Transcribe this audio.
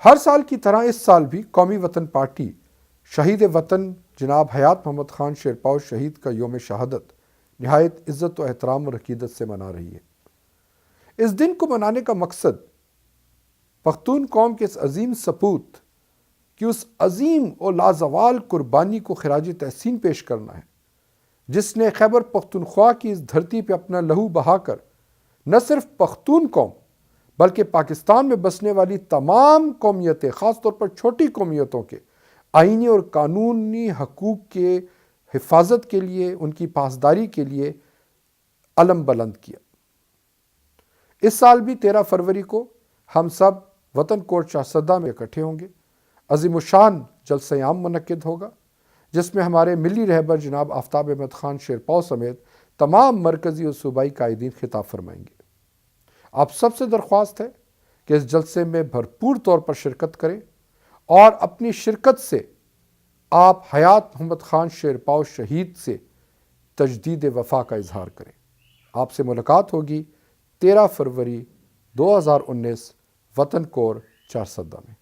ہر سال کی طرح اس سال بھی قومی وطن پارٹی شہید وطن جناب حیات محمد خان شیرپاؤ شہید کا یوم شہادت نہایت عزت و احترام اور عقیدت سے منا رہی ہے۔ اس دن کو منانے کا مقصد پختون قوم کے اس عظیم سپوت کی اس عظیم و لازوال قربانی کو خراج تحسین پیش کرنا ہے، جس نے خیبر پختونخوا کی اس دھرتی پہ اپنا لہو بہا کر نہ صرف پختون قوم بلکہ پاکستان میں بسنے والی تمام قومیتیں، خاص طور پر چھوٹی قومیتوں کے آئینی اور قانونی حقوق کے حفاظت کے لیے، ان کی پاسداری کے لیے علم بلند کیا۔ اس سال بھی 13 فروری کو ہم سب وطن کوٹ شاہزادہ میں اکٹھے ہوں گے۔ عظیم الشان جلسہ عام منعقد ہوگا، جس میں ہمارے ملی رہبر جناب آفتاب احمد خان شیرپاؤ سمیت تمام مرکزی اور صوبائی قائدین خطاب فرمائیں گے۔ آپ سب سے درخواست ہے کہ اس جلسے میں بھرپور طور پر شرکت کریں اور اپنی شرکت سے آپ حیات محمد خان شیرپاؤ شہید سے تجدید وفا کا اظہار کریں۔ آپ سے ملاقات ہوگی 13 فروری 2019 وطن کور چارسدہ میں۔